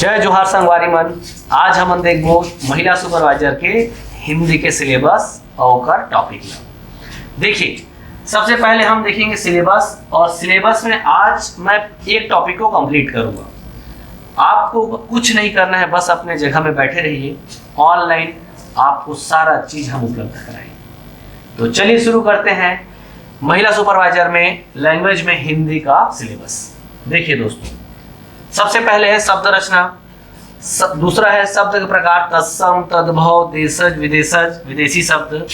जय जोहार संगवारी मन। आज हम देखो महिला सुपरवाइजर के हिंदी के सिलेबस और टॉपिक में। देखिए, सबसे पहले हम देखेंगे सिलेबस, और सिलेबस में आज मैं एक टॉपिक को कंप्लीट करूंगा। आपको कुछ नहीं करना है, बस अपने जगह में बैठे रहिए। ऑनलाइन आपको सारा चीज हम उपलब्ध कराएंगे। तो चलिए शुरू करते हैं महिला सुपरवाइजर में लैंग्वेज में हिंदी का सिलेबस। देखिए दोस्तों, सबसे पहले है शब्द रचना, दूसरा है शब्द के प्रकार तत्सम, तद्भव, देशज, विदेशज, विदेशी शब्द।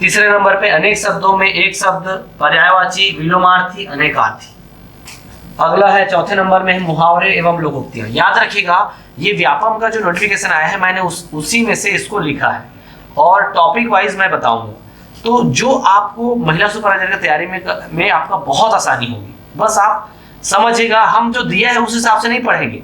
तीसरे नंबर पे अनेक शब्दों में एक शब्द, पर्यायवाची, विलोमार्थी, अनेकार्थी। अगला है चौथे नंबर में है मुहावरे एवं लोकोक्तियां। याद रखिएगा, ये व्यापम का जो नोटिफिकेशन आया है मैंने उसी में से इसको लिखा है और टॉपिक वाइज मैं बताऊंगा। तो जो आपको महिला सुपरवाइजर की तैयारी में आपका बहुत आसानी होगी। बस आप समझिएगा, हम जो दिया है उस हिसाब से नहीं पढ़ेंगे,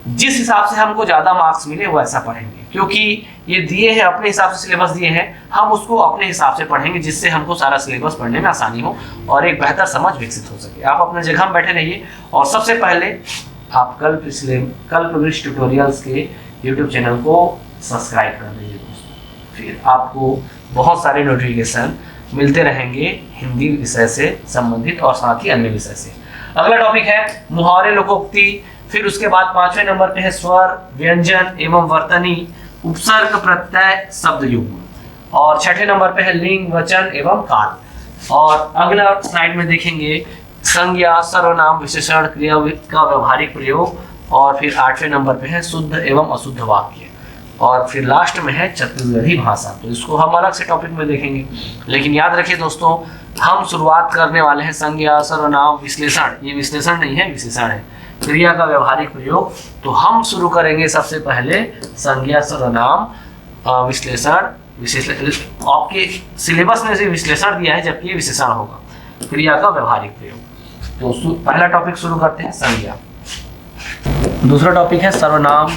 जिस हिसाब से हमको ज्यादा मार्क्स मिले वैसा पढ़ेंगे, क्योंकि ये दिए हैं अपने हिसाब से सिलेबस दिए हैं, हम उसको अपने हिसाब से पढ़ेंगे जिससे हमको सारा सिलेबस पढ़ने में आसानी हो और एक बेहतर समझ विकसित हो सके। आप अपने जगह में बैठे रहिए और सबसे पहले आप कल्पवृक्ष ट्यूटोरियल्स के यूट्यूब चैनल को सब्सक्राइब कर लीजिए दोस्तों। फिर आपको बहुत सारे नोटिफिकेशन मिलते रहेंगे हिंदी विषय से संबंधित और साथ ही अन्य विषय से। अगला टॉपिक है मुहावरे लोकोक्ति। फिर उसके बाद पांचवें नंबर पे है स्वर, व्यंजन एवं वर्तनी, उपसर्ग, प्रत्यय, शब्द युग्म। और छठे नंबर पे है लिंग, वचन एवं काल। और अगला स्लाइड में देखेंगे संज्ञा, सर्वनाम, विशेषण, क्रिया का व्यवहारिक प्रयोग। और फिर आठवें नंबर पे है शुद्ध एवं अशुद्ध वाक्य। और फिर लास्ट में है छत्तीसगढ़ी भाषा। तो इसको हम अलग से टॉपिक में देखेंगे, लेकिन याद रखिए दोस्तों, हम शुरुआत करने वाले हैं संज्ञा, सर्वनाम, विश्लेषण। ये विश्लेषण नहीं है, विशेषण है, क्रिया का व्यवहारिक प्रयोग। तो हम शुरू करेंगे सबसे पहले संज्ञा, सर्वनाम, विश्लेषण। आपके सिलेबस में से विश्लेषण दिया है, जबकि विशेषण होगा, क्रिया का व्यवहारिक प्रयोग। तो पहला टॉपिक शुरू करते हैं संज्ञा, दूसरा टॉपिक है सर्वनाम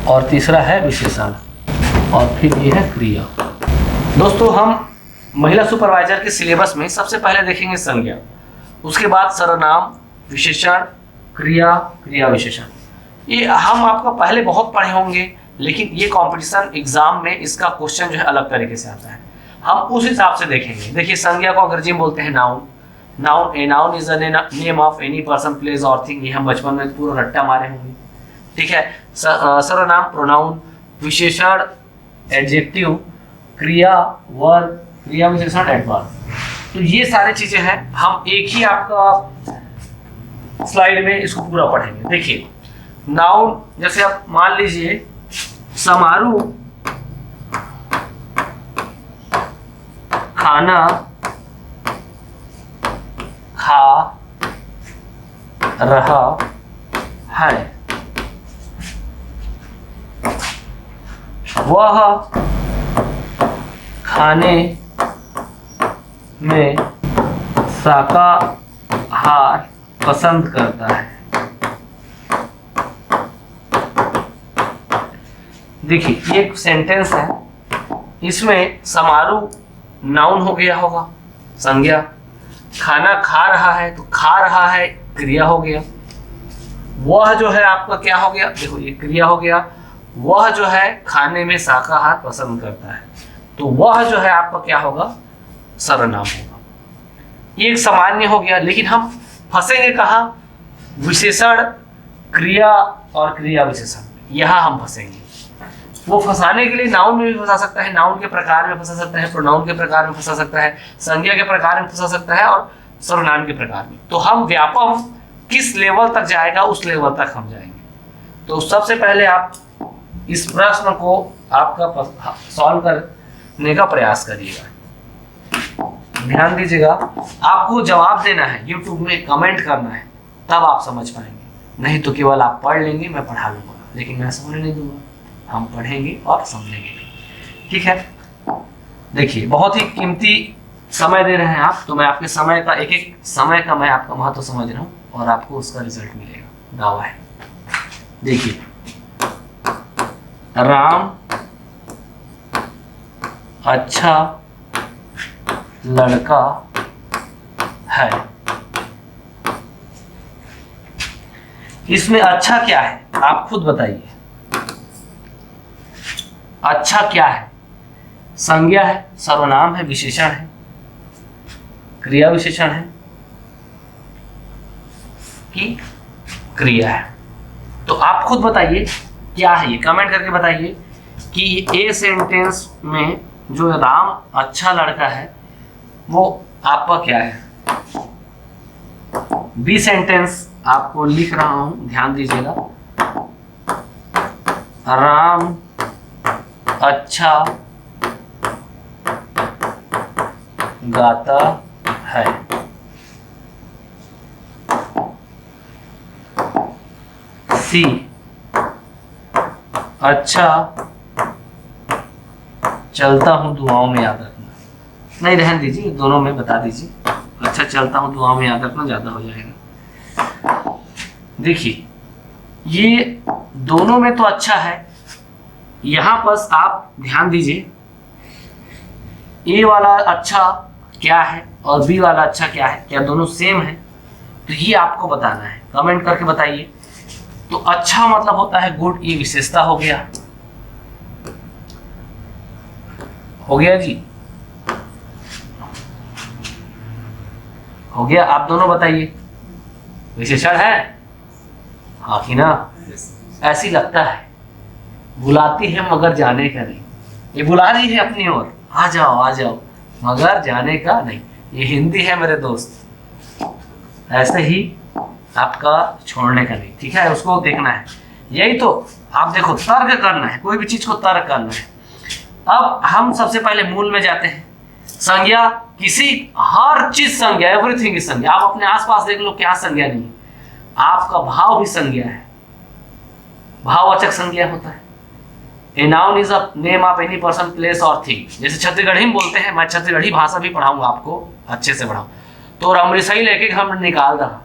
और तीसरा है विशेषण और फिर ये है क्रिया। दोस्तों, हम महिला सुपरवाइजर के सिलेबस में सबसे पहले देखेंगे संज्ञा, उसके बाद सर्वनाम, विशेषण, क्रिया, क्रिया विशेषण। ये हम आपका पहले बहुत पढ़े होंगे, लेकिन ये कंपटीशन एग्जाम में इसका क्वेश्चन जो है अलग तरीके से आता है, हम उस हिसाब से देखेंगे। देखिए, संज्ञा को अंग्रेजी में बोलते हैं noun. Noun, a noun is the name of any person, place और थिंग। ये हम बचपन में पूरा रट्टा मारे होंगे, ठीक है। सर्वनाम प्रोनाउन, विशेषण एडजेक्टिव, क्रिया वर्ब, क्रिया विशेषण एडवर्ब। तो ये सारी चीजें हैं, हम एक ही आपका स्लाइड में इसको पूरा पढ़ेंगे। देखिए, नाउन जैसे आप मान लीजिए समारोह, खाना, खा रहा है, वह खाने में शाकाहार पसंद करता है। देखिए, ये एक सेंटेंस है, इसमें समारोह नाउन हो गया होगा, संज्ञा। खाना खा रहा है तो खा रहा है क्रिया हो गया। वह जो है आपका क्या हो गया, देखो ये क्रिया हो गया। वह जो है खाने में शाकाहार पसंद करता है, तो वह जो है आपका क्या होगा, सर्वनाम होगा। ये एक सामान्य हो गया, लेकिन हम फंसेंगे कहाँ, विशेषण, क्रिया और क्रिया विशेषण, यहाँ हम फंसेंगे। वो फंसाने के लिए नाउन में भी फंसा सकता है, नाउन के प्रकार में फंसा सकता है, प्रोनाउन के प्रकार में फंसा सकता है, संज्ञा के प्रकार में फंसा सकता है और सर्वनाम के प्रकार में। तो हम व्यापम किस लेवल तक जाएगा उस लेवल तक हम जाएंगे। तो सबसे पहले आप इस प्रश्न को आपका सॉल्व करने का प्रयास करिएगा। ध्यान दीजिएगा, आपको जवाब देना है, यूट्यूब में कमेंट करना है, तब आप समझ पाएंगे। नहीं तो केवल आप पढ़ लेंगे, मैं पढ़ा लूंगा, लेकिन मैं समझ नहीं दूंगा। हम पढ़ेंगे और समझेंगे, ठीक है। देखिए, बहुत ही कीमती समय दे रहे हैं आप, तो मैं आपके समय का एक समय का मैं आपका महत्व समझ रहा हूँ और आपको उसका रिजल्ट मिलेगा, दावा है। देखिए, राम अच्छा लड़का है। इसमें अच्छा क्या है आप खुद बताइए। अच्छा क्या है? संज्ञा है, सर्वनाम है, विशेषण है, क्रिया विशेषण है कि क्रिया है? तो आप खुद बताइए क्या है ये, कमेंट करके बताइए कि ए सेंटेंस में जो राम अच्छा लड़का है वो आपका क्या है। बी सेंटेंस आपको लिख रहा हूं, ध्यान दीजिएगा। राम अच्छा गाता है। सी अच्छा चलता हूं दुआओं में याद रखना। नहीं रहने दीजिए, दोनों में बता दीजिए। अच्छा चलता हूं दुआओं में याद रखना ज्यादा हो जाएगा। देखिए ये दोनों में तो अच्छा है, यहां बस आप ध्यान दीजिए ए वाला अच्छा क्या है और बी वाला अच्छा क्या है, क्या दोनों सेम है? तो ये आपको बताना है, कमेंट करके बताइए। तो अच्छा मतलब होता है गुड, ये विशेषता हो गया। हो गया जी, हो गया। आप दोनों बताइए विशेषण है? हाँ कि ना? ऐसी लगता है बुलाती है मगर जाने का नहीं। ये बुला रही है अपनी ओर, आ जाओ आ जाओ, मगर जाने का नहीं। ये हिंदी है मेरे दोस्त, ऐसे ही आपका छोड़ने का नहीं। ठीक है, उसको देखना है। यही तो आप देखो, तर्क करना है, कोई भी चीज को तर्क करना है। अब हम सबसे पहले मूल में जाते हैं। संज्ञा, किसी हर चीज संज्ञा, एवरीथिंग की संज्ञा। आप अपने आसपास देख लो क्या संज्ञा नहीं है। आपका भाव भी संज्ञा है, भाववाचक संज्ञा होता है। A noun is a name of any person, place और थिंग। जैसे छत्तीसगढ़ी में बोलते हैं, मैं छत्तीसगढ़ी भाषा भी पढ़ाऊंगा आपको, अच्छे से पढ़ाऊँ। तो अमृतसरी लेके हम निकाल रहा,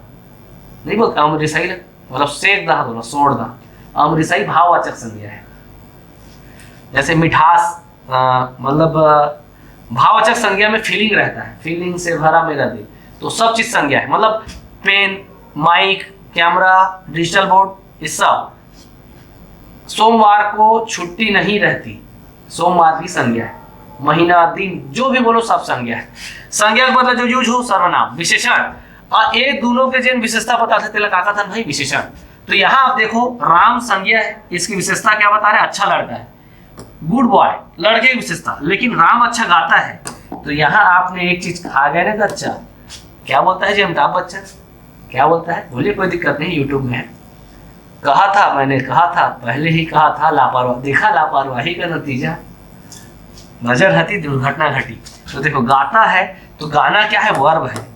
नहीं बोलते अमृतसरी मतलब सेक दहा बोलो, सोड़ दहा। अमृतसरी भाववाचक संज्ञा है। जैसे मिठास मतलब भाववाचक संज्ञा में फीलिंग रहता है, फीलिंग से भरा मेरा दिल। तो सब चीज संज्ञा है, मतलब pen, mike, camera, digital board, ये सब। सोमवार को छुट्टी नहीं रहती, सोमवार की संज्ञा है। महीना, दिन, जो भी बोलो सब संज्ञा है। संज्ञा का मतलब जो यूज हो सर्वनाम, विशेषण। और ये दोनों के जिन विशेषता बता थे तिलक आका था भाई विशेषण। तो यहाँ आप देखो राम संज्ञा है, इसकी विशेषता क्या बता रहे हैं? अच्छा लड़का है, गुड बॉय, लड़के की विशेषता। लेकिन राम अच्छा गाता है, तो यहाँ आपने एक चीज खा गए ना कच्चा। क्या बोलता है जी अमिताभ बच्चन? क्या बोलता है? बोलिए, कोई दिक्कत नहीं, यूट्यूब में है। कहा था, मैंने कहा था, पहले ही कहा था, लापरवाही देखा, लापरवाही का नतीजा, नजर हटी दुर्घटना घटी। तो देखो गाता है, तो गाना क्या है? वर्ब है,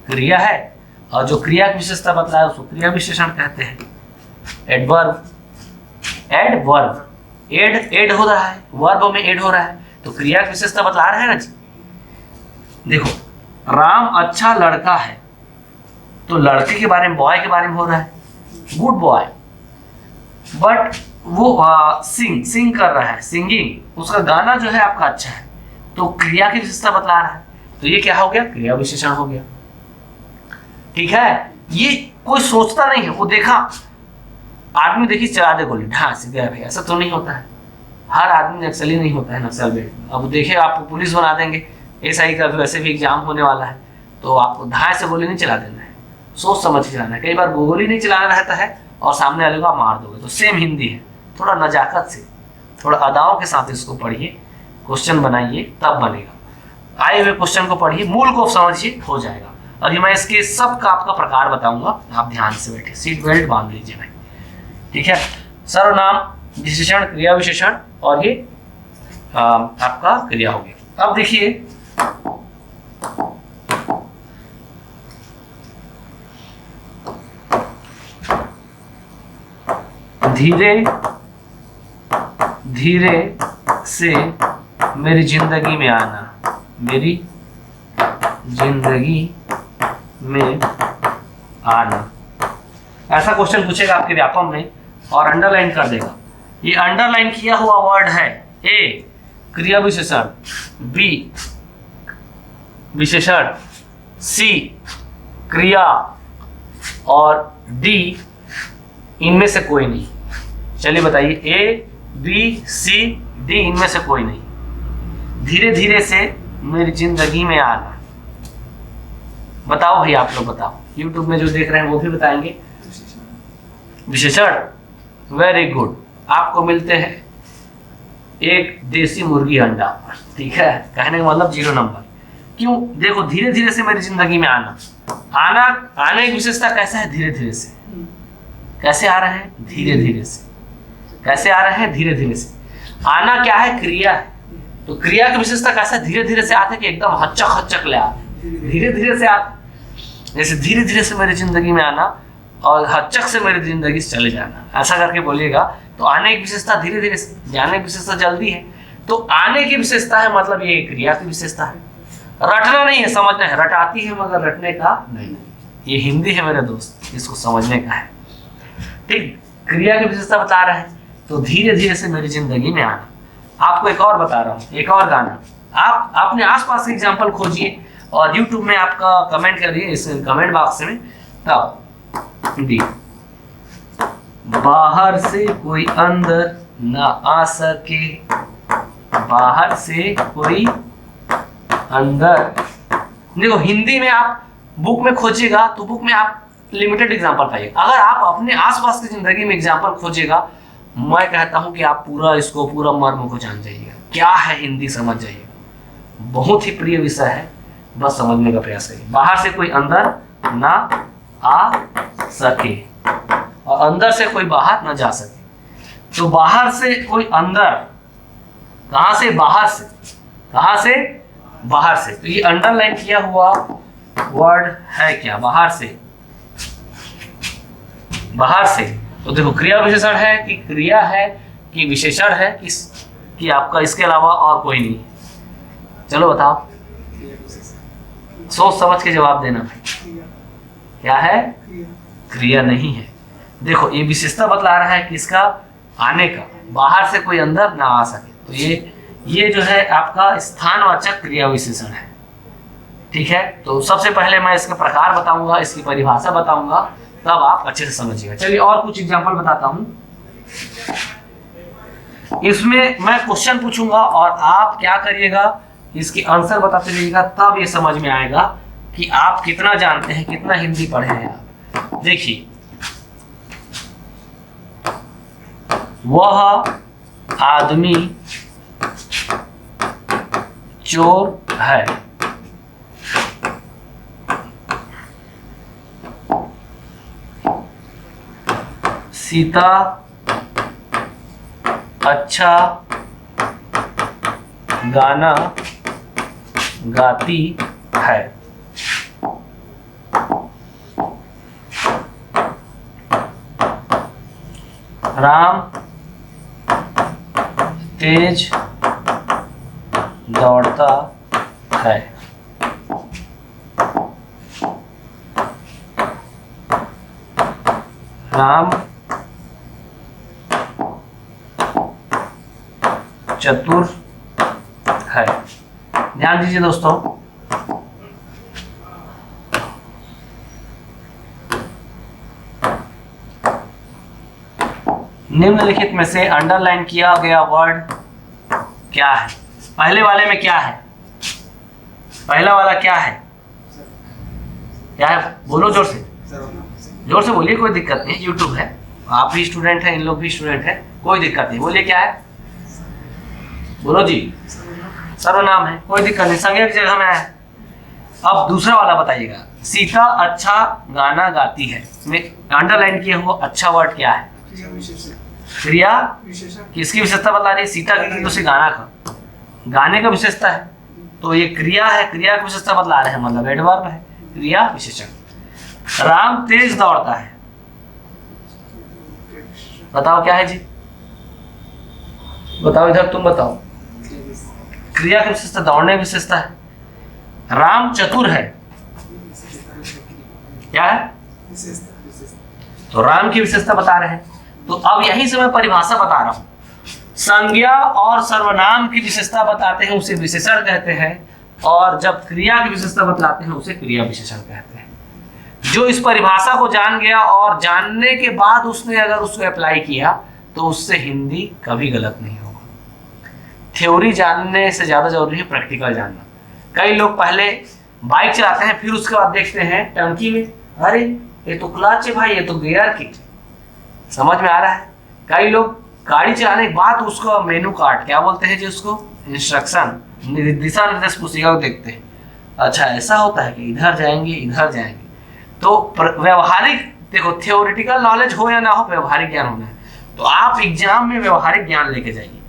क्रिया है। और जो क्रिया की विशेषता बतलाया उसको क्रिया विशेषण कहते हैं। एडवर्ब, एडवर्ब, एड हो रहा है, वर्ब में एड हो रहा है, तो क्रिया की विशेषता बतला रहे हैं ना जी। देखो राम अच्छा लड़का है, तो लड़के के बारे में, बॉय के बारे में हो रहा है, गुड बॉय। बट वो सिंग कर रहा है, सिंगिंग, उसका गाना जो है आपका अच्छा है, तो क्रिया की विशेषता बतला रहा है। तो ये क्या हो गया? क्रिया विशेषण हो गया। ठीक है, ये कोई सोचता नहीं है। वो देखा आदमी, देखी चला दे गोली, ढा से गया भाई, ऐसा तो नहीं होता है। हर आदमी नक्सली नहीं होता है, नक्सल बेट। अब देखे आपको पुलिस बना देंगे, एसआई का वैसे भी एग्जाम होने वाला है, तो आपको धाए से गोली नहीं चला देना है, सोच समझ के चलाना है। कई बार गोली नहीं चलाना रहता है और सामने वाले को आप मार दोगे। तो सेम हिंदी है, थोड़ा नजाकत से, थोड़ा अदाओं के साथ इसको पढ़िए, क्वेश्चन बनाइए, तब बनेगा। आए हुए क्वेश्चन को पढ़िए, मूल को समझिए, हो जाएगा। और ये मैं इसके सब का आपका प्रकार बताऊंगा, आप ध्यान से बैठे, सीट बेल्ट बांध लीजिए भाई। ठीक है, सर्वनाम, विशेषण, क्रिया विशेषण, और ये आपका क्रिया हो गया। अब देखिए धीरे धीरे से मेरी जिंदगी में आना, मेरी जिंदगी में आना, ऐसा क्वेश्चन पूछेगा आपके व्यापम में और अंडरलाइन कर देगा। ये अंडरलाइन किया हुआ वर्ड है। ए क्रिया विशेषण, बी विशेषण, सी क्रिया, और डी इनमें से कोई नहीं। चलिए बताइए, ए बी सी डी, इनमें से कोई नहीं। धीरे धीरे से मेरी जिंदगी में आना। बताओ भाई, आप लोग बताओ, YouTube में जो देख रहे हैं वो भी बताएंगे। विशेषण, वेरी गुड। आपको मिलते हैं एक देसी मुर्गी अंडा, ठीक है, कहने का मतलब 0 नंबर। क्यों? देखो, धीरे धीरे से मेरी जिंदगी में आना। आने की विशेषता कैसा है? धीरे धीरे से। कैसे आ रहे हैं? धीरे धीरे से। कैसे आ रहे हैं? धीरे धीरे से। आना क्या है? क्रिया है। तो क्रिया की विशेषता कैसा है? धीरे धीरे से आते कि एकदम हच्चक हच्चक ले आते, धीरे धीरे से आते। जैसे धीरे धीरे से मेरी जिंदगी में आना और हच्चक से मेरी जिंदगी से चले जाना, ऐसा करके बोलिएगा। तो आने की विशेषता धीरे धीरे से, जाने की विशेषता जल्दी है। तो आने की विशेषता है, मतलब ये क्रिया की विशेषता है। रटना नहीं है, समझना है। रटाती है मगर रटने का नहीं। ये हिंदी है मेरे दोस्त, इसको समझने का है, ठीक। क्रिया की विशेषता बता रहे हैं, तो धीरे धीरे से मेरी जिंदगी में आना। आपको एक और बता रहा हूँ, एक और गाना। आप अपने आसपास के एग्जाम्पल खोजिए और YouTube में आपका कमेंट कर दिए इस कमेंट बॉक्स में। तब डी, बाहर से कोई अंदर ना आ सके, बाहर से कोई अंदर। देखो, हिंदी में आप बुक में खोजिएगा तो बुक में आप लिमिटेड एग्जाम्पल पाइएगा। अगर आप अपने आसपास की जिंदगी में एग्जाम्पल खोजिएगा, मैं कहता हूं कि आप पूरा मर्म को जान जाइएगा। क्या है हिंदी, समझ जाइएगा। बहुत ही प्रिय विषय है, बस समझने का प्रयास करिए। बाहर से कोई अंदर ना आ सके और अंदर से कोई बाहर ना जा सके। तो बाहर से कोई अंदर, कहां से? बाहर से। कहां से? बाहर से। तो ये अंडरलाइन किया हुआ वर्ड है क्या? बाहर से। बाहर से। तो देखो, क्रिया विशेषण है कि क्रिया है कि विशेषण है कि आपका इसके अलावा और कोई नहीं। चलो बताओ, सोच समझ के जवाब देना भाई। क्या है? क्रिया नहीं है। देखो, ये विशेषता बतला रहा है किसका? आने का। बाहर से कोई अंदर ना आ सके। तो ये जो है आपका स्थानवाचक क्रिया विशेषण है, ठीक है। तो सबसे पहले मैं इसके प्रकार बताऊंगा, इसकी परिभाषा बताऊंगा, तब आप अच्छे से समझिएगा। चलिए और कुछ एग्जांपल बताता हूं। इसमें मैं क्वेश्चन पूछूंगा और आप क्या करिएगा? इसके आंसर बताते रहिएगा, तब ये समझ में आएगा कि आप कितना जानते हैं, कितना हिंदी पढ़े हैं आप। देखिए, वह आदमी चोर है। सीता अच्छा गाना गाती है। राम तेज दौड़ता है। राम चतुर है। ध्यान दीजिए दोस्तों, निम्नलिखित में से अंडरलाइन किया गया वर्ड क्या है? पहले वाले में क्या है? पहला वाला क्या है? क्या है? बोलो जोर से, जोर से बोलिए, कोई दिक्कत नहीं। YouTube है, आप भी स्टूडेंट हैं, इन लोग भी स्टूडेंट हैं, कोई दिक्कत नहीं। बोलिए क्या है? बोलो जी। सर्वनाम है, कोई दिक्कत नहीं, संज्ञा की जगह में है। अब दूसरा वाला बताइएगा। सीता अच्छा गाना गाती है में अंडरलाइन किया हुआ अच्छा वर्ड क्या है? क्रिया। किसकी विशेषता बता रही है? सीता की, उसे गाना का, गाने का विशेषता है। तो ये क्रिया है, क्रिया की विशेषता बतला रहे हैं, मतलब एडवर्ब है, क्रिया विशेषण। राम तेज दौड़ता है, बताओ क्या है जी? बताओ, इधर तुम बताओ। क्रिया की विशेषता दौड़ने की विशेषता है। राम चतुर है, क्या है? तो राम की विशेषता बता रहे हैं। तो अब यहीं से मैं परिभाषा बता रहा हूं। संज्ञा और सर्वनाम की विशेषता बताते हैं उसे विशेषण कहते हैं, और जब क्रिया की विशेषता बतलाते हैं उसे क्रिया विशेषण कहते हैं। जो इस परिभाषा को जान गया और जानने के बाद उसने अगर उसको अप्लाई किया तो उससे हिंदी कभी गलत नहीं होगा। थ्योरी जानने से ज्यादा जरूरी है प्रैक्टिकल जानना। कई लोग पहले बाइक चलाते हैं, फिर उसके बाद देखते हैं टंकी में, अरे ये तो क्लच है भाई, ये तो गियर की, समझ में आ रहा है। कई लोग गाड़ी चलाने के बाद उसको मेनू कार्ड, क्या बोलते हैं जी उसको, इंस्ट्रक्शन, दिशा निर्देश पुस्तिका को देखते हैं, अच्छा ऐसा होता है कि इधर जाएंगे इधर जाएंगे। तो व्यवहारिक देखो, थियोरिटिकल नॉलेज हो या ना हो, व्यवहारिक ज्ञान होना है। तो आप एग्जाम में व्यवहारिक ज्ञान लेके जाइए,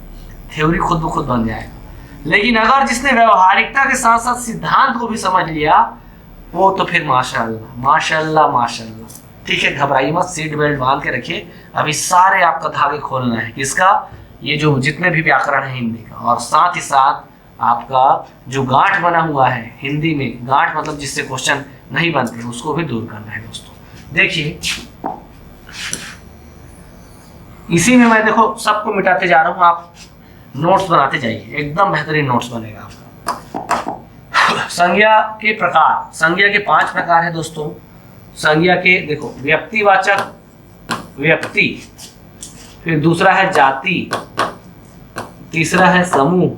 थ्योरी खुद ब खुद बन जाएगा। लेकिन अगर जिसने व्यवहारिकता के साथ साथ सिद्धांत को भी समझ लिया, वो तो फिर माशाल्लाह माशाल्लाह माशाल्लाह। ठीक है, घबराइए मत, सीट बेल्ट बांध के रखिए। अभी सारे आपका धागे खोलना है, किसका, ये जो जितने भी व्याकरण है हिंदी का, और साथ ही साथ आपका जो गांठ बना हुआ है हिंदी में, गांठ मतलब जिससे क्वेश्चन नहीं बनते, उसको भी दूर करना है दोस्तों। देखिए इसी में मैं देखो सबको मिटाते जा रहा हूं, आप नोट्स बनाते जाइए, एकदम बेहतरीन नोट्स बनेगा आपका। संज्ञा के प्रकार, संज्ञा के 5 प्रकार है दोस्तों। संज्ञा के देखो, व्यक्तिवाचक व्यक्ति, फिर दूसरा है जाति, तीसरा है समूह,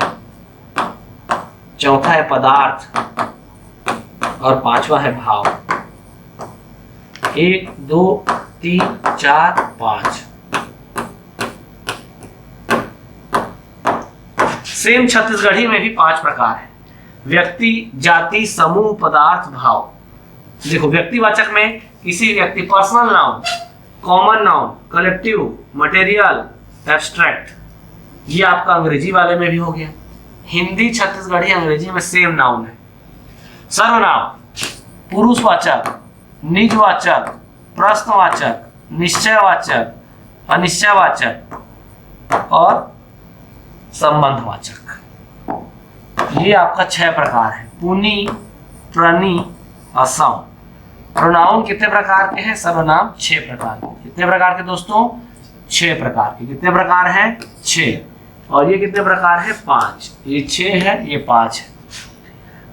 चौथा है पदार्थ, और 5वां है भाव। 1 2 3 4 5। सेम छत्तीसगढ़ी में भी 5 प्रकार है, व्यक्ति, जाति, समूह, पदार्थ, भाव। देखो व्यक्तिवाचक में किसी व्यक्ति, personal noun, common noun, collective, material, abstract. ये आपका अंग्रेजी वाले में भी हो गया। हिंदी, छत्तीसगढ़ी, अंग्रेजी में सेम नाउन है। सर्वनाम, पुरुषवाचक, निजवाचक, प्रश्नवाचक, निश्चयवाचक, अनिश्चयवाचक और संबंधवाचक। ये आपका 6 प्रकार है। पुनि, प्रनि, असम। प्रोनाउन कितने प्रकार के हैं, सर्वनाम 6 प्रकार के। कितने प्रकार के दोस्तों, 6 प्रकार के। कितने प्रकार हैं, 6। और ये कितने प्रकार है, 5। ये 6 है, ये 5 है।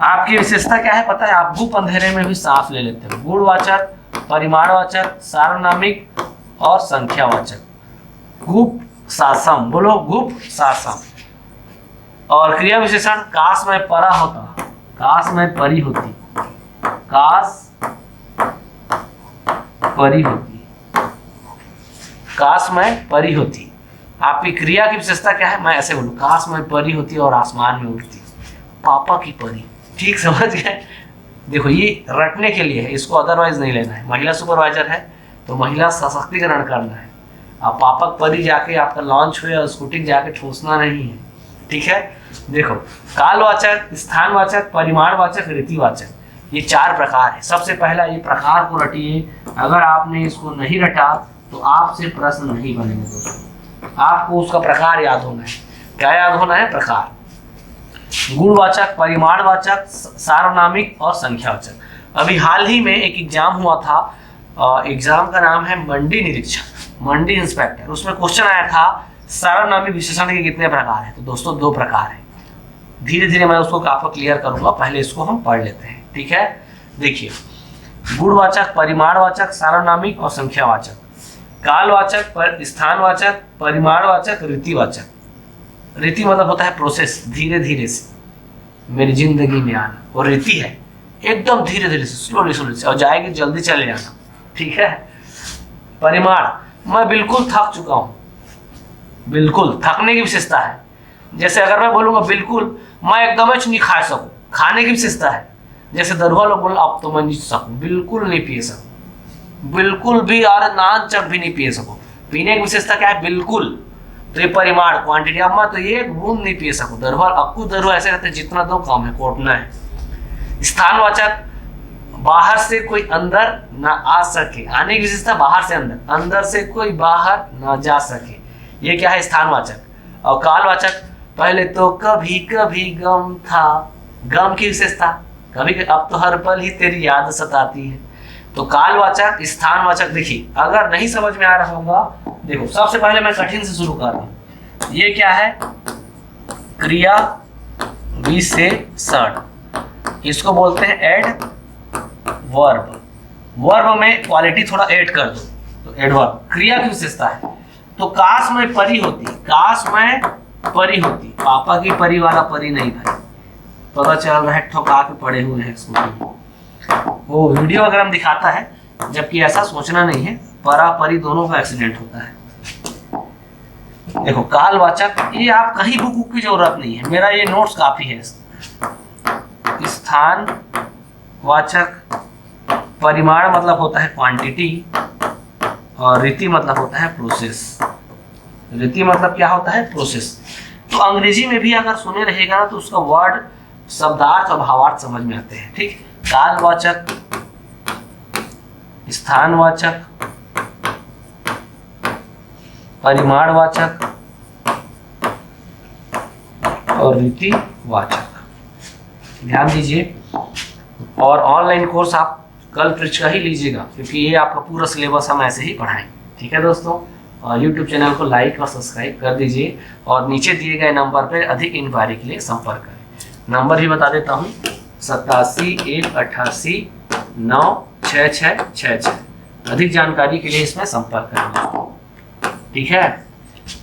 आपकी विशेषता क्या है पता है, आप गुप अंधेरे में भी सांस ले लेते हो। गुणवाचक, परिमाणवाचक, सार्वनामिक और संख्यावाचक। गुप सासम, बोलो गुप सासम। और क्रिया विशेषण, काश में परा होता, काश में परी होती, काश परी होती, काश में परी होती। आपकी क्रिया की विशेषता क्या है, मैं ऐसे बोलूं, काश में परी होती और आसमान में उड़ती, पापा की परी। ठीक समझ गए। देखो ये रटने के लिए है, इसको अदरवाइज नहीं लेना है। महिला सुपरवाइजर है तो महिला सशक्तिकरण करना है। आप पापा परी जाके आपका लॉन्च हुए और स्कूटी जाके ठूसना नहीं है। ठीक है, देखो कालवाचक, स्थानवाचक, परिमाणवाचक, रीतिवाचक, ये 4 प्रकार है। सबसे पहला ये प्रकार को रटिए। अगर आपने इसको नहीं रटा तो आपसे प्रश्न नहीं बनेंगे दोस्तों। आपको उसका प्रकार याद होना है। क्या याद होना है, प्रकार। गुणवाचक, परिमाणवाचक, सार्वनामिक और संख्यावाचक। अभी हाल ही में एक एग्जाम हुआ था, एग्जाम का नाम है मंडी निरीक्षक, मंडी इंस्पेक्टर। उसमें क्वेश्चन आया था सार्वनामिक विशेषण के कितने प्रकार हैं। तो दोस्तों 2 प्रकार है। धीरे धीरे मैं उसको आपको क्लियर करूंगा, पहले इसको हम पढ़ लेते हैं। ठीक है, देखिए गुणवाचक, परिमाणवाचक, सार्वनामिक और संख्यावाचक। कालवाचक, स्थानवाचक, परिमाणवाचक, रीतिवाचक। रीति मतलब होता है प्रोसेस, धीरे धीरे से मेरी जिंदगी में आना, और रीति है एकदम धीरे धीरे से, स्लोली स्लोली से, और जाएगी जल्दी चले जाना। ठीक है। परिमाण, मैं बिल्कुल थक चुका हूं, बिल्कुल थकने की विशेषता है। जैसे अगर मैं बोलूंगा बिल्कुल मैं एकदम नहीं खा सकूं, खाने की विशेषता है। जैसे दरुआ लोग बोल, अब तो मैं नहीं सकूं, बिल्कुल नहीं पी सकूं, बिल्कुल भी, और नान चट भी नहीं पी सकूं। पीने की विशेषता क्या है, बिल्कुल। तो ये परिमाण, क्वांटिटी, अब मैं तो ये बूंद नहीं पी सकूं। दरुआ, अक्कू दरुआ ऐसे कहते हैं, जितना दो कम है, कोटना है। स्थानवाचक, बाहर से कोई अंदर ना आ सके, आने की विशेषता बाहर से अंदर, अंदर से कोई बाहर ना जा सके, ये क्या है, स्थानवाचक। और कालवाचक, पहले तो कभी कभी गम था, गम की विशेषता, कभी अब तो हर पल ही तेरी याद सताती है। तो कालवाचक, स्थानवाचक। देखिए अगर नहीं समझ में आ रहा होगा, देखो सबसे पहले मैं कठिन से शुरू कर रहा हूं। ये क्या है, क्रिया विशेषण, इसको बोलते हैं एडवर्ब। वर्ब में क्वालिटी थोड़ा ऐड कर दो तो एडवर्ब। क्रिया की विशेषता है तो काश में परी होती, काश में परी होती, पापा की परी वाला परी नहीं भाई, पता चल रहा है ठोका के पड़े हुए हैं स्कूल। वो वीडियो अगर हम दिखाता है, जबकि ऐसा सोचना नहीं है, परा परी दोनों का एक्सीडेंट होता है। देखो कालवाचक, ये आप कहीं बुक की जरूरत नहीं है, मेरा ये नोट्स काफी है। स्थान वाचक, परिमाण मतलब होता है क्वांटिटी, और रीति मतलब होता है प्रोसेस। रीति मतलब क्या होता है? प्रोसेस। तो अंग्रेजी में भी अगर सुने रहेगा ना तो उसका वर्ड शब्दार्थ और भावार्थ समझ में आते हैं। ठीक, कालवाचक, स्थानवाचक, परिमाणवाचक और रीतिवाचक। ध्यान दीजिए, और ऑनलाइन कोर्स आप कल पृष्ठ का ही लीजिएगा, क्योंकि ये आपका पूरा सिलेबस हम ऐसे ही पढ़ाएंगे। ठीक है दोस्तों, और यूट्यूब चैनल को लाइक और सब्सक्राइब कर दीजिए, और नीचे दिए गए नंबर पर अधिक इंक्वायरी के लिए संपर्क करें। नंबर भी बता देता हूँ, 8718896666। अधिक जानकारी के लिए इसमें संपर्क करें। ठीक है,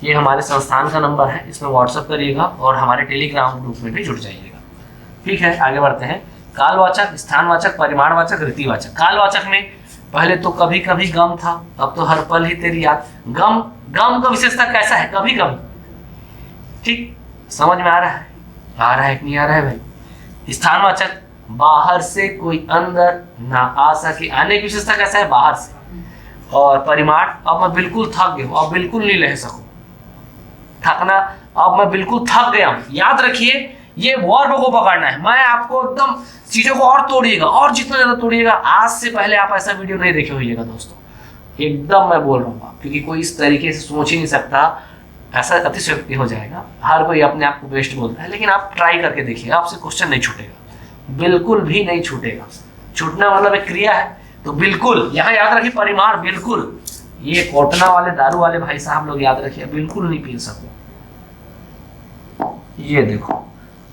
ये हमारे संस्थान का नंबर है, इसमें व्हाट्सएप करिएगा और हमारे टेलीग्राम ग्रुप में भी जुड़ जाइएगा। ठीक है, आगे बढ़ते हैं। कालवाचक, स्थानवाचक, परिमाणवाचक, रीतिवाचक। कालवाचक में पहले तो कभी कभी गम था, अब तो हर पल ही तेरी याद। गम, गम का विशेषता कैसा है? कभी कभी। ठीक, समझ में आ रहा है? आ रहा है कि नहीं आ रहा है भाई? स्थानवाचक, बाहर से कोई अंदर ना आ सके, आने की विशेषता कैसा है? बाहर से। और परिमाण, अब मैं बिल्कुल थक गया हूं, अब बिल्कुल नहीं रह सकूं। थकना, अब मैं बिल्कुल थक गया हूं। याद रखिए, ये वर्ब को पकड़ना है। मैं आपको एकदम चीजों को और तोड़िएगा, और जितना ज्यादा तोड़िएगा। आज से पहले आप ऐसा वीडियो नहीं देखे होइएगा दोस्तों, एकदम मैं बोल रहा हूँ, क्योंकि कोई इस तरीके से सोच ही नहीं सकता, ऐसा अतिशयोक्ति हो जाएगा। हर कोई अपने आप को बेस्ट बोलता है, लेकिन आप ट्राई करके देखिए, आपसे क्वेश्चन नहीं छूटेगा, बिल्कुल भी नहीं छूटेगा। छूटना मतलब एक क्रिया है, तो बिल्कुल यहाँ याद रखिए, परिमाण बिल्कुल। ये कोटना वाले, दारू वाले भाई साहब लोग याद रखिए, बिल्कुल नहीं पी सको। ये देखो,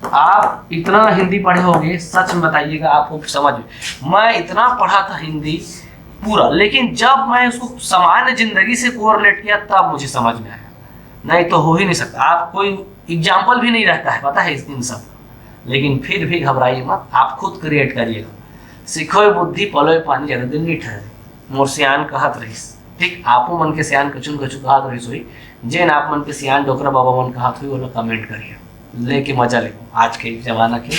आप इतना हिंदी पढ़े होंगे, सच में बताइएगा आपको समझ में। मैं इतना पढ़ा था हिंदी पूरा, लेकिन जब मैं उसको सामान्य जिंदगी से कोरिलेट किया तब मुझे समझ में आया, नहीं तो हो ही नहीं सकता। आप कोई एग्जाम्पल भी नहीं रहता है, पता है इन सब। लेकिन फिर भी घबराइए मत, आप खुद क्रिएट करिएगा। सीखो बुद्धि पलोय पानी, ज्यादा दिन नहीं ठहरे, मोर सियान कहत रहीस। ठीक, आपो मन के सियान कचुन कचु कहत रहीस हुई, जेन आप मन के सियान डोकरा बाबा मन कहत हुई, वो लोग कमेंट करिए, लेके मजा ले आज के जमाना के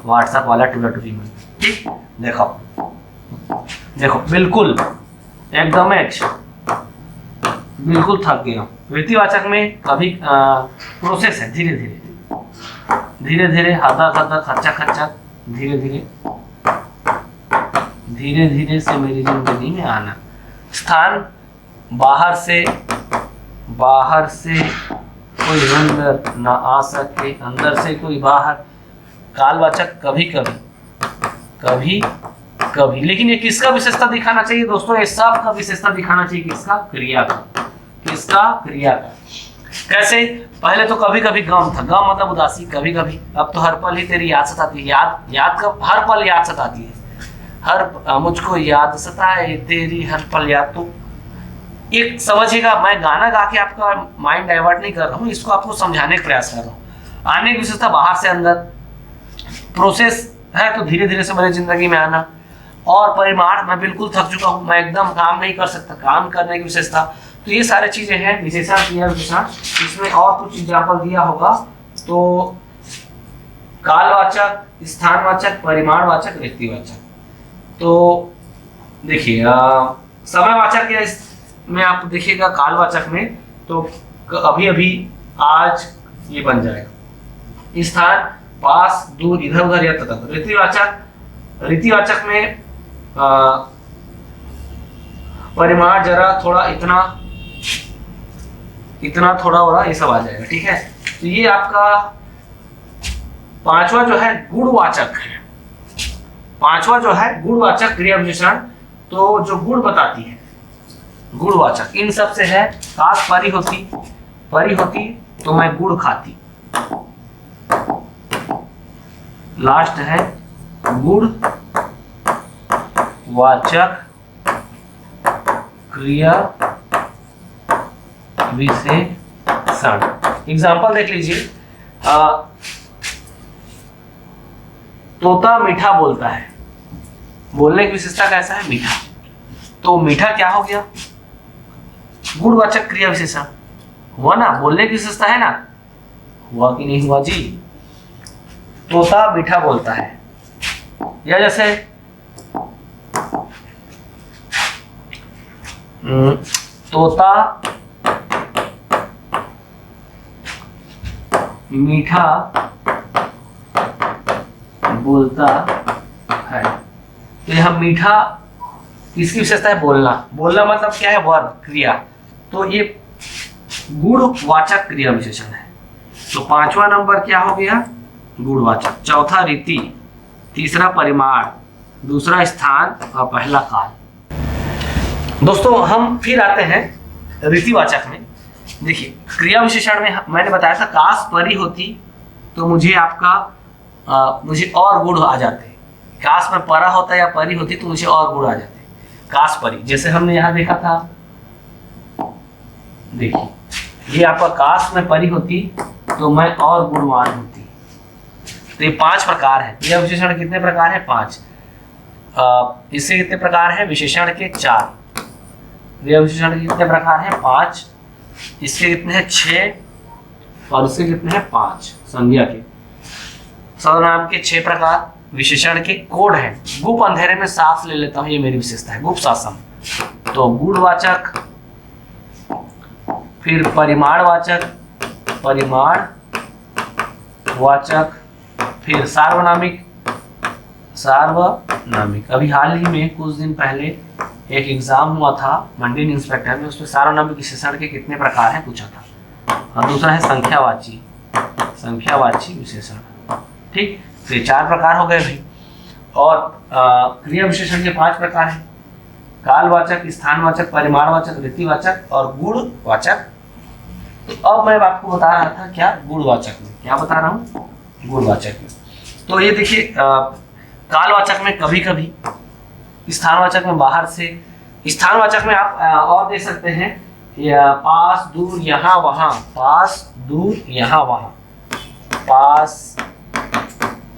व्हाट्सएप वाला टूला टूरी में। ठीक, देखो देखो, बिल्कुल एकदम बिल्कुल थक गया। रीतिवाचक में कभी प्रोसेस है, धीरे धीरे धीरे धीरे, हदा हदा, खच्चा खच्चा, धीरे धीरे धीरे धीरे से मेरी जिंदगी में आना। स्थान, बाहर से कोई अंदर ना आ सके, अंदर से कोई बाहर। कालवाचक, कभी कभी, कभी कभी। लेकिन ये किसका विशेषता दिखाना चाहिए दोस्तों? ये सब का विशेषता दिखाना चाहिए किसका? क्रिया का। किसका? क्रिया का। कैसे? पहले तो कभी कभी गम था, गम मतलब उदासी, कभी कभी। अब तो हर पल ही तेरी याद सताती है, याद का हर पल याद सताती है, मुझको याद सताए तेरी हर पल याद। तो एक समझिएगा, मैं गाना गा के आपका माइंड डाइवर्ट नहीं कर रहा हूँ, इसको आपको समझाने का प्रयास कर रहा हूँ। आने की विशेषता बाहर से अंदर, प्रोसेस है तो धीरे धीरे से मेरी जिंदगी में आना। और परिमाण, मैं बिल्कुल थक चुका हूँ, मैं एकदम काम नहीं कर सकता, काम करने की विशेषता। तो ये सारी चीजें हैं विशेषण, क्रिया विशेषण। इसमें और कुछ एग्जाम्पल दिया होगा तो कालवाचक, स्थानवाचक, परिमाणवाचक, रीतिवाचक। तो देखिए समयवाचक या में आप देखिएगा, कालवाचक में तो अभी अभी, आज, ये बन जाएगा। स्थान, पास, दूर, इधर उधर या तथा। रीतिवाचक में परिमाण जरा, थोड़ा, इतना थोड़ा हो रहा, ये सब आ जाएगा। ठीक है, तो ये आपका पांचवा जो है गुणवाचक है। पांचवा जो है गुणवाचक क्रिया विशेषण, तो जो गुण बताती है, गुणवाचक। इन सब से है, काश परी होती तो मैं गुड़ खाती। लास्ट है गुण वाचक क्रिया विशेषण। एग्जाम्पल देख लीजिए, तोता मीठा बोलता है। बोलने की विशेषता कैसा है? मीठा। तो मीठा क्या हो गया? गुणवाचक क्रिया विशेषण हुआ ना, बोलने की विशेषता है ना, हुआ कि नहीं हुआ जी? तोता मीठा बोलता है। या जैसे तोता मीठा बोलता है। तो यह मीठा किसकी विशेषता है? बोलना। बोलना मतलब क्या है? वर्ब, क्रिया। तो ये गुणवाचक क्रिया विशेषण है। तो पांचवा नंबर क्या हो गया? गुणवाचक। चौथा रीति, तीसरा परिमाण, दूसरा स्थान और पहला काल। दोस्तों हम फिर आते हैं रीतिवाचक में। देखिए क्रिया विशेषण में मैंने बताया था काश परी होती तो मुझे मुझे और गुण आ जाते। काश में परा होता या परी होती तो मुझे और गुण आ जाते। काश परी, जैसे हमने यहाँ देखा था, देखिए ये आपका काश में परी होती तो मैं और गुणवान होती। तो ये 5 प्रकार है। क्रिया विशेषण कितने प्रकार है? 5। इससे कितने प्रकार है? विशेषण के 4। क्रिया विशेषण के कितने प्रकार हैं? 5। इसके कितने हैं? 6। और इसके कितने हैं? 5। संज्ञा के सर्वनाम के 6 प्रकार। विशेषण के कोड है। गुप अंधेरे में साफ ले लेता हूं, ये मेरी विशेषता है, गुप शासन। तो गुणवाचक, फिर परिमाणवाचक, फिर सार्वनामिक। अभी हाल ही में कुछ दिन पहले एक एग्जाम हुआ था मंडीन इंस्पेक्टर में, उसमें सार्वनामिक विशेषण के कितने प्रकार हैं पूछा था। और दूसरा है संख्यावाची विशेषण। ठीक, तो ये 4 प्रकार हो गए भाई। और क्रिया विशेषण के 5 प्रकार हैं, कालवाचक, स्थानवाचक, परिमाणवाचक, रीतिवाचक और गुणवाचक। तो अब मैं आपको बता रहा था क्या? गुणवाचक में। क्या बता रहा हूँ? गुणवाचक में। तो ये देखिए कालवाचक में कभी कभी, स्थानवाचक में बाहर से, स्थानवाचक में आप और देख सकते हैं या पास, दूर, यहाँ वहाँ, पास, दूर, यहाँ वहाँ, पास,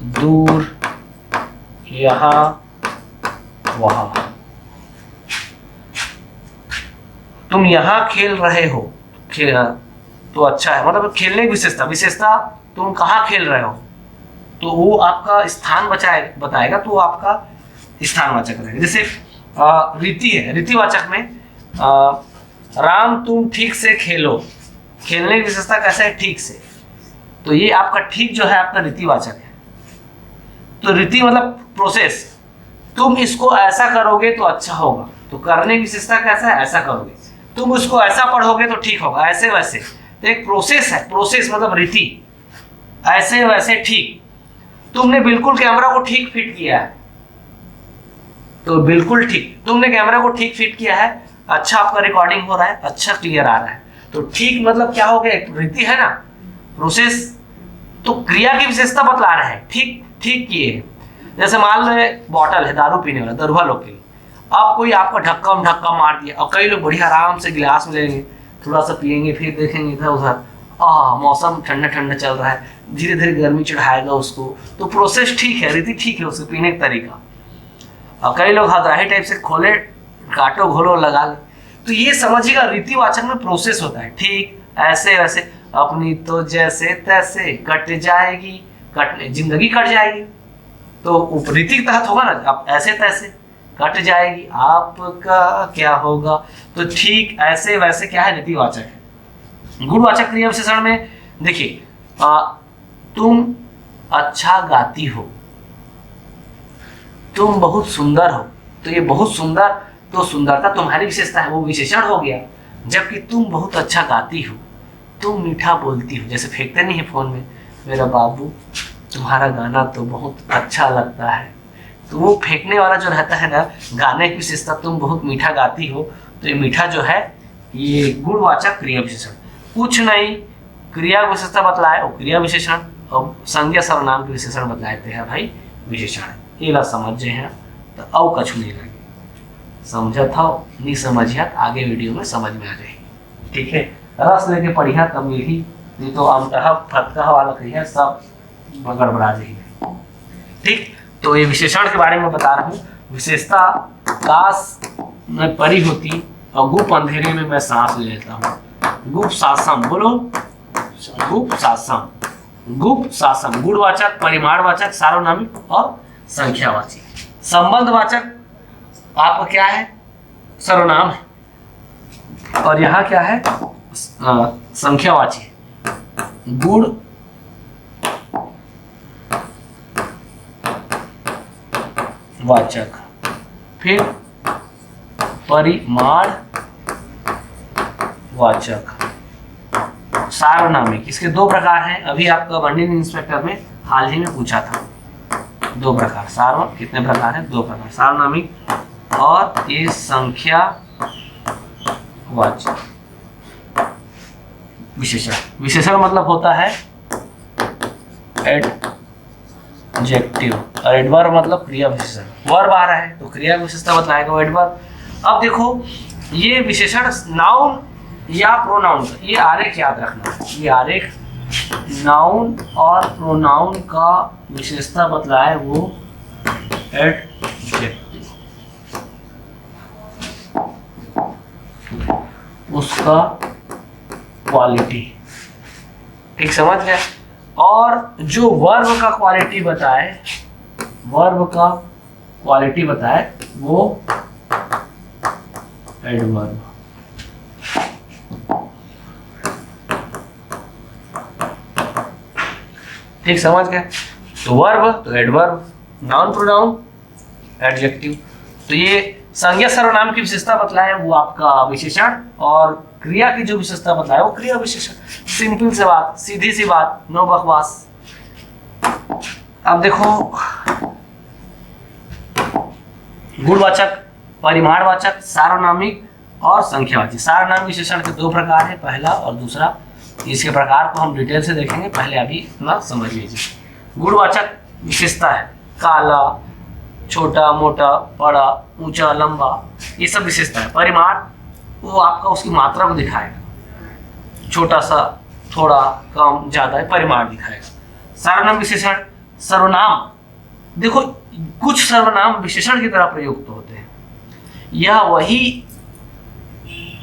दूर, यहाँ वहाँ। तुम यहाँ खेल रहे हो, तो अच्छा है, मतलब खेलने की विशेषता तुम कहाँ खेल रहे हो तो वो आपका स्थान बताएगा, तो वो आपका स्थानवाचक रहेगा। जैसे रीति है, रीतिवाचक में राम तुम ठीक से खेलो। खेलने की विशेषता कैसे है? ठीक से। तो ये आपका ठीक जो है आपका रीतिवाचक है। तो रीति मतलब प्रोसेस, तुम इसको ऐसा करोगे तो अच्छा होगा। तो करने की विशेषता कैसा है? ऐसा करोगे। तुम उसको ऐसा पढ़ोगे तो ठीक होगा, ऐसे वैसे। तो एक प्रोसेस है, प्रोसेस मतलब रीति, ऐसे वैसे ठीक। तुमने बिल्कुल कैमरा को ठीक फिट किया है, तो बिल्कुल ठीक। तुमने कैमरा को ठीक फिट किया है, अच्छा आपका रिकॉर्डिंग हो रहा है, अच्छा क्लियर आ रहा है। तो ठीक मतलब क्या हो गया? एक रीति है ना, प्रोसेस। तो क्रिया की विशेषता बतला रहा है, ठीक ठीक किए है। जैसे मान लो बॉटल है दारू पीने वाला, दरुआ लोग के लिए। अब कोई आपको ढक्का मार दिया, और कई लोग बढ़िया आराम से गिलास में लेंगे, थोड़ा सा पियेंगे, फिर देखेंगे इधर उधर, मौसम ठंडा ठंडा चल रहा है, धीरे धीरे गर्मी चढ़ाएगा उसको। तो प्रोसेस ठीक है, रीति ठीक है, उसके पीने का तरीका। और कई लोग हदराही टाइप से खोले, काटो घोलो लगा ले। तो ये समझिएगा रीतिवाचक में प्रोसेस होता है, ठीक ऐसे वैसे। अपनी तो जैसे तैसे कट जाएगी, जिंदगी कट जाएगी, तो रीति के तहत होगा ना। आप ऐसे तैसे कट जाएगी, आपका क्या होगा। तो ठीक ऐसे वैसे क्या है? रीतिवाचक है। गुणवाचक क्रिया विशेषण में देखिए तुम अच्छा गाती हो, तुम बहुत सुंदर हो। तो ये बहुत सुंदर, तो सुंदरता तुम्हारी विशेषता है, वो विशेषण हो गया। जबकि तुम बहुत अच्छा गाती हो, तुम मीठा बोलती हो, जैसे फेंकते नहीं है फोन में, मेरा बाबू तुम्हारा गाना तो बहुत अच्छा लगता है। तो वो फेंकने वाला जो रहता है ना, गाने की विशेषता तुम बहुत मीठा गाती हो। तो ये मीठा जो है ये गुणवाचक क्रिया विशेषण। कुछ नहीं, क्रिया विशेषता बतलाए वो क्रिया विशेषण, और संज्ञा सर्वनाम के विशेषण बतलाते हैं भाई विशेषण। ये बात समझ हैं तो अव कछु नहीं लगे। समझत हो नहीं समझियत आगे वीडियो में समझ में आ जाएगी। ठीक है, रस लेके पढ़िया तब मिली, नहीं तो अमटह फटका वाला कहिए सब गड़बड़ा जाएगी। ठीक, तो ये विशेषण के बारे में बता रहा हूँ। विशेषता काश में परी होती और गुप्त अंधेरे में मैं सांस ले लेता हूँ। गुप्त सासम, बोलो गुप्त सासम। गुप्त सासम गुणवाचक, परिमाणवाचक, सार्वनामिक और संख्यावाची। संबंधवाचक आपका क्या है? सर्वनाम है। और यहाँ क्या है? संख्यावाची। गुण वाचक, फिर परिमाण वाचक, सार्वनामिक। इसके दो प्रकार हैं। अभी आपका वर्णन इंस्पेक्टर में हाल ही में पूछा था, दो प्रकार। कितने प्रकार हैं? दो प्रकार, सार्वनामिक और ये संख्या वाचक। विशेषण, विशेषण मतलब होता है एडजेक्टिव, और एडवर्ब मतलब क्रिया विशेषण। वर्ब आ रहा है तो क्रिया विशेषता बताएगा एडवर्ब। अब देखो ये विशेषण नाउन या प्रोनाउन, ये आरेख याद रखना है। ये आरेख नाउन और प्रोनाउन का विशेषता बतलाए वो एडजेक्टिव, उसका क्वालिटी। ठीक, समझ गए? और जो वर्ब का क्वालिटी बताए, वर्ब का क्वालिटी बताए वो एडवर्ब। ठीक, समझ गए? तो वर्ब तो एडवर्ब, नाउन प्रोनाउन एडजेक्टिव। तो ये संज्ञा सर्वनाम की विशेषता बतलाए वो आपका विशेषण, और क्रिया की जो विशेषता बताए वो क्रिया विशेषण। सिंपल से बात, सीधी सी बात, नो बकवास। अब देखो गुणवाचक, परिमाणवाचक, सार्वनामिक और संख्यावाची। सार्वनामिक विशेषण के दो प्रकार हैं, पहला और दूसरा। इसके प्रकार को हम डिटेल से देखेंगे, पहले अभी इतना समझ लीजिए। गुणवाचक विशेषता है काला, छोटा, मोटा, बड़ा, ऊंचा, लंबा, ये सब विशेषता है। परिमाण वो आपका उसकी मात्रा को दिखाएगा, छोटा सा, थोड़ा, कम, ज्यादा, परिमाण दिखाएगा। सार्वनाम विशेषण, सर्वनाम, देखो कुछ सर्वनाम विशेषण की तरह प्रयुक्त होते हैं। यह वही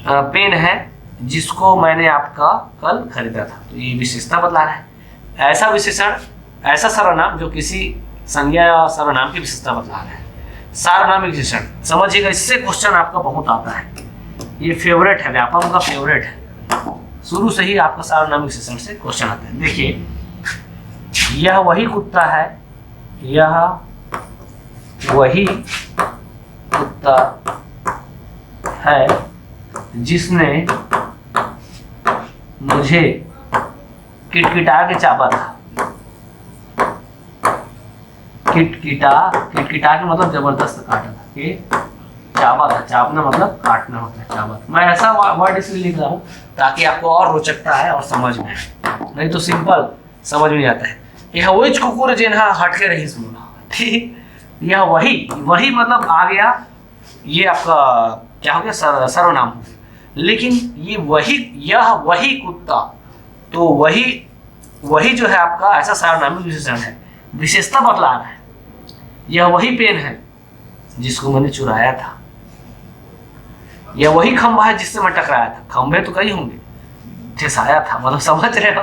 पेन है जिसको मैंने आपका कल खरीदा था, तो ये विशेषता बतला रहा है। ऐसा विशेषण, ऐसा सर्वनाम जो किसी संज्ञा या सर्वनाम की विशेषता बतला रहा है। सार्वनामिक विशेषण समझिएगा, इससे क्वेश्चन आपका बहुत आता है। ये फेवरेट है, व्यापम का फेवरेट है। शुरू से ही आपका सार्वनामिक विशेषण से क्वेश्चन आते हैं। देखिए, यह वही कुत्ता है, यह वही कुत्ता है जिसने मुझे किटकिटा के चापा था। किटकिटा के मतलब जबरदस्त काटा था, कि चापा था। चापना मतलब काटना होता है, चापा। मैं ऐसा वर्ड इसलिए लिख रहा हूँ ताकि आपको और रोचकता है और समझ में आए, नहीं तो सिंपल समझ में आता है। यह वही कुकुर जिन्हा हटके रही सुना। ठीक, यह वही मतलब आ गया, ये आपका क्या हो गया? सर्वनाम हो गया। लेकिन ये वही, यह वही कुत्ता, तो वही जो है आपका ऐसा सार्वनामिक विशेषण है, विशेषता बतला रहा है। यह वही पेन है जिसको मैंने चुराया था। यह वही खंभा है जिससे मैं टकराया था। खंभे तो कई होंगे, ठेसाया था, मतलब समझ रहे हो?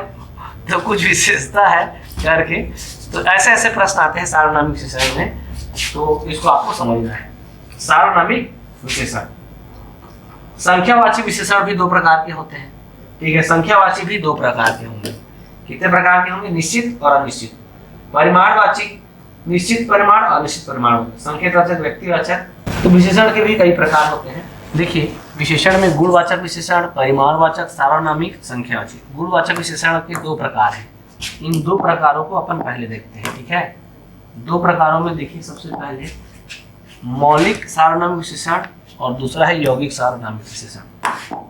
तो कुछ विशेषता है करके, तो ऐसे ऐसे प्रश्न आते हैं सार्वनामिक विशेषण में, तो इसको आपको समझना है। सार्वनामिक विशेषण। संख्यावाची विशेषण भी दो प्रकार के होते हैं। ठीक है, संख्यावाची भी दो प्रकार के होंगे। कितने प्रकार के होंगे? निश्चित और अनिश्चित। परिमाणवाची, निश्चित परिमाण और अनिश्चित परिमाण। संकेतवाचक, व्यक्तिवाचक। तो विशेषण के भी कई प्रकार होते हैं। देखिए, विशेषण में गुणवाचक विशेषण, परिमाणवाचक, सार्वनामिक, संख्यावाची। गुणवाचक विशेषण के दो प्रकार हैं। इन दो प्रकारों को अपन पहले देखते हैं। ठीक है, दो प्रकारों में देखिए, सबसे पहले मौलिक सार्वनामिक विशेषण और दूसरा है यौगिक सार्वनामिक विशेषण।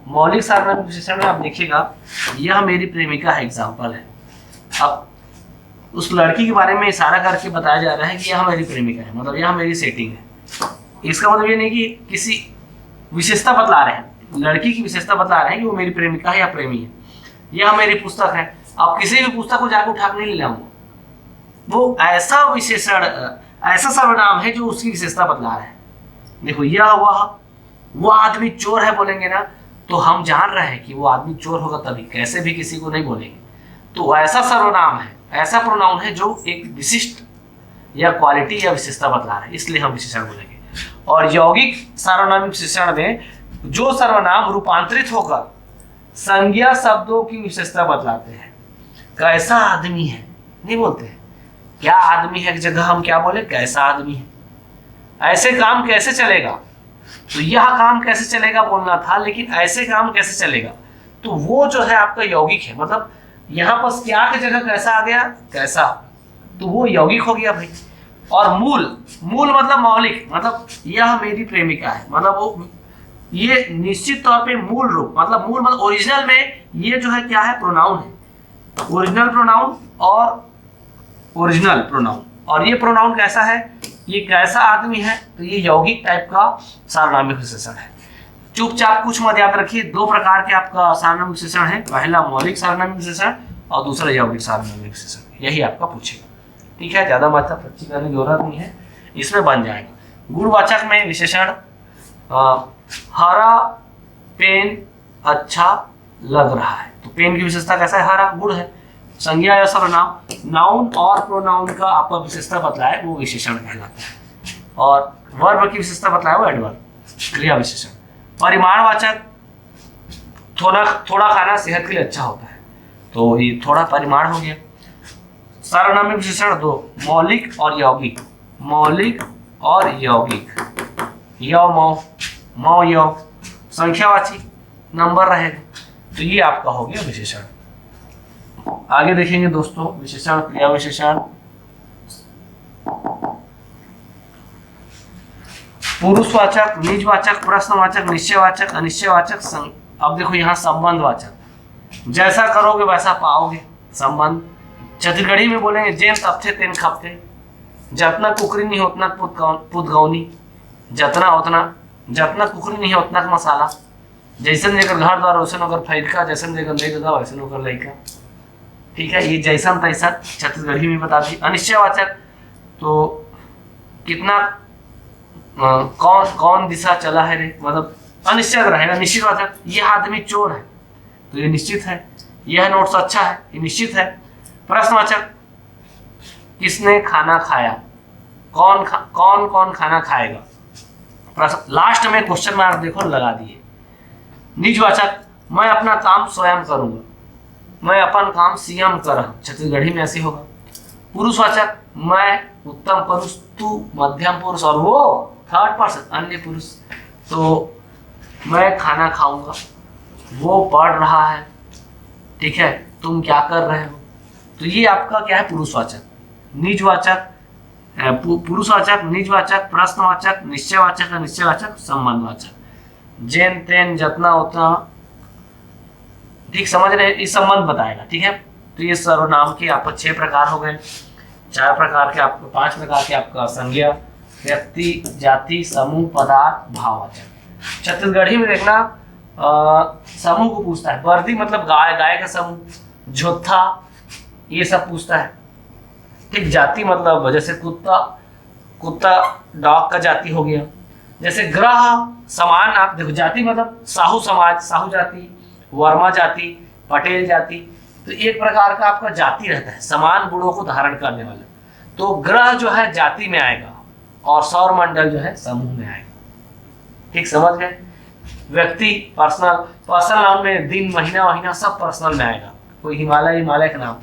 मौलिक सार्वनामिक विशेषण में आप देखिएगा, यह मेरी प्रेमिका है, एग्जाम्पल है। अब उस लड़की के बारे में इशारा करके बताया जा रहा है कि यह मेरी प्रेमिका है, मतलब यह मेरी सेटिंग है। इसका मतलब ये नहीं कि किसी विशेषता बतला रहे हैं, लड़की की विशेषता बतला रहे हैं कि वो मेरी प्रेमिका है या प्रेमी है, यह मेरी पुस्तक है। अब किसी भी पुस्तक को जाकर उठा नहीं ले जाऊंगा, वो ऐसा विशेषण, ऐसा सर्वनाम है जो उसकी विशेषता बतला रहा है। देखो यह वो आदमी चोर है बोलेंगे ना, तो हम जान रहे हैं कि वो आदमी चोर होगा तभी, कैसे भी किसी को नहीं बोलेंगे। तो ऐसा सर्वनाम है, ऐसा प्रोनाउन है जो एक विशिष्ट या क्वालिटी या विशेषता बतला रहा है, इसलिए हम विशेषण बोलेंगे। और यौगिक सार्वनामिक विशेषण में जो सर्वनाम रूपांतरित होकर संज्ञा शब्दों की विशेषता बतलाते हैं, कैसा आदमी है नहीं बोलते हैं, क्या आदमी है की जगह हम क्या बोले, कैसा आदमी है। ऐसे काम कैसे चलेगा, तो यह काम कैसे चलेगा बोलना था, लेकिन ऐसे काम कैसे चलेगा, तो वो जो है आपका यौगिक है। मतलब यहाँ पर क्या की जगह कैसा आ गया, कैसा, तो वो यौगिक हो गया भाई। और मूल मतलब मौलिक, मतलब यह मेरी प्रेमिका है, मतलब वो ये निश्चित तौर पे मूल रूप, मतलब ओरिजिनल में ये जो है क्या है, प्रोनाउन है, ओरिजिनल प्रोनाउन और ये प्रोनाउन कैसा है, ये कैसा आदमी है, तो ये यौगिक टाइप का सार्वनामिक विशेषण है। चुपचाप कुछ मत याद रखिए, दो प्रकार के आपका सार्वनामिक विशेषण है, पहला मौलिक सार्वनामिक विशेषण और दूसरा यौगिक सार्वनामिक विशेषण, यही आपका पूछेगा। ठीक है, ज्यादा मात्रा पर्ची करने की जरूरत नहीं है, इसमें बन जाएगा। गुणवाचक में विशेषण हरा पेन अच्छा लग रहा है, तो पेन की विशेषता कैसा है, हरा, गुण है। संज्ञा या सर्वनाम, नाउन और प्रोनाउन का आपका विशेषता बतलाए वो विशेषण कहलाता है, और वर्ब की विशेषता बतलाए वो एडवर्ब, क्रिया विशेषण। परिमाणवाचक, थोड़ा खाना सेहत के लिए अच्छा होता है, तो ये थोड़ा परिमाण हो गया। सार्वनामिक विशेषण दो, मौलिक और यौगिक, मौलिक और यौगिक, यौ मौ यौ, संख्यावाची नंबर रहेगा, तो ये आपका हो गया विशेषण। आगे देखेंगे दोस्तों विशेषण, क्रिया विशेषण, पुरुषवाचक, निजवाचक, प्रश्नवाचक, निश्चयवाचक, अनिश्चयवाचक। अब देखो यहाँ संबंधवाचक, जैसा करोगे वैसा पाओगे, संबंध। छत्तीसगढ़ी में बोलेंगे जेन तपथे तेन खपथे, जतना कुकरी नहीं उतना पुतगौनी, जतना कुकरी नहीं उतना मसाला, जैसन जेकर घर द्वार वैसन ओकर फैलका, जैसन जेकर नहीं दादा वैसन ओकर लइका। ठीक है, ये जैसन तैसा छत्तीसगढ़ी में बता दी। अनिश्चयवाचक, तो कितना कौन दिशा चला है रे, मतलब अनिश्चित रहेगा। निश्चितवाचक, यह आदमी चोर है, तो ये निश्चित है। यह नोट्स अच्छा है, ये निश्चित है। प्रश्नवाचक, किसने खाना खाया, कौन खाना खाएगा, लास्ट में क्वेश्चन मार्क देखो लगा दिए। निजवाचक, मैं अपना काम स्वयं करूंगा, मैं अपन काम स्वयं कर, छत्तीसगढ़ी में ऐसे होगा। पुरुषवाचक, मैं उत्तम पुरुष, तू मध्यम पुरुष और वो थर्ड पर्सन अन्य पुरुष, तो मैं खाना खाऊंगा, वो पढ़ रहा है, ठीक है, तुम क्या कर रहे हो, तो ये आपका क्या है, पुरुषवाचक। निजवाचक, पुरुषवाचक, निजवाचक, प्रश्नवाचक, निश्चयवाचक, अनिश्चयवाचक, संबंधवाचक। जेन तेन जतना उतना, ठीक समझ रहे, इस संबंध बताएगा। ठीक है, तो ये सर्वनाम के आपको 6 प्रकार हो गए, 4 प्रकार के आपको, 5 प्रकार के आपका संज्ञा, व्यक्ति, जाति, समूह, पदार्थ, भाववाचक। छत्तीसगढ़ी में देखना समूह को पूछता है, वर्दी मतलब गाय का समूह, झोथा ये सब पूछता है। ठीक, जाति मतलब जैसे कुत्ता डॉग का जाति हो गया। जैसे ग्रह समान, आप देखो जाति मतलब साहू समाज, साहू जाति, वर्मा जाति, पटेल जाति, तो एक प्रकार का आपका जाति रहता है, समान गुणों को धारण करने वाला। तो ग्रह जो है जाति में आएगा और सौर मंडल जो है समूह में आएगा। ठीक समझ गए। व्यक्ति पर्सनल नाउन में दिन, महीना सब पर्सनल में आएगा। कोई हिमालय का नाम,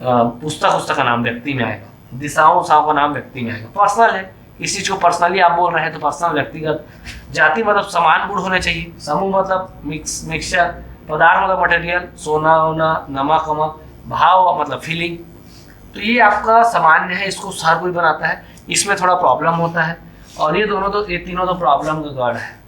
पुस्तक का नाम व्यक्ति में आएगा, दिशाओं का नाम व्यक्ति में आएगा, पर्सनल है। इस चीज को पर्सनली आप बोल रहे हैं तो पर्सनल, व्यक्तिगत। जाति मतलब समान गुण होने चाहिए। समूह मतलब मिक्सचर। पदार्थ मतलब मटेरियल, सोना होना, नमक वमक। भाव मतलब फीलिंग। तो ये आपका सामान्य है, इसको हर कोई बनाता है, इसमें थोड़ा प्रॉब्लम होता है। और ये तीनों तो प्रॉब्लम का गढ़ है।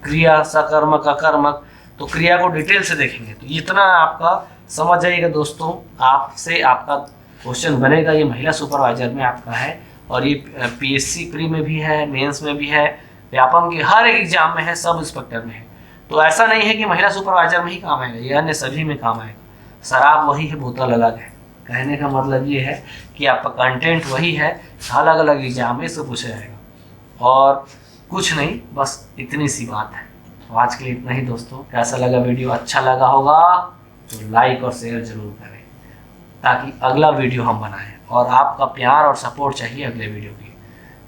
क्रिया, सकर्मक, अकर्मक, तो क्रिया को डिटेल से देखेंगे तो इतना आपका समझ जाइएगा दोस्तों। आपसे आपका क्वेश्चन बनेगा, ये महिला सुपरवाइजर में आपका है और ये पीएससी प्री में भी है, मेंस में भी है, व्यापम के हर एक एग्जाम में है, सब इंस्पेक्टर में है। तो ऐसा नहीं है कि महिला सुपरवाइजर में ही काम आएगा, ये अन्य सभी में काम आएगा। शराब वही है, बोतल अलग है। कहने का मतलब ये है कि आपका कंटेंट वही है, अलग अलग एग्जाम में इसको पूछा जाएगा और कुछ नहीं, बस इतनी सी बात है। तो आज के लिए इतना ही दोस्तों। कैसा लगा वीडियो? अच्छा लगा होगा तो लाइक और शेयर जरूर करें ताकि अगला वीडियो हम बनाएं, और आपका प्यार और सपोर्ट चाहिए अगले वीडियो की।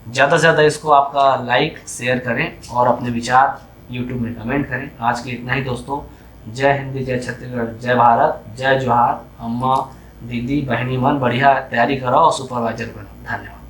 ज़्यादा से ज़्यादा इसको आपका लाइक शेयर करें और अपने विचार यूट्यूब में कमेंट करें। आज के लिए इतना ही दोस्तों। जय हिंद, जय छत्तीसगढ़, जय भारत, जय जोहार। अम्मा, दीदी, बहनी मन, बढ़िया तैयारी करो और सुपरवाइजर बनो। धन्यवाद।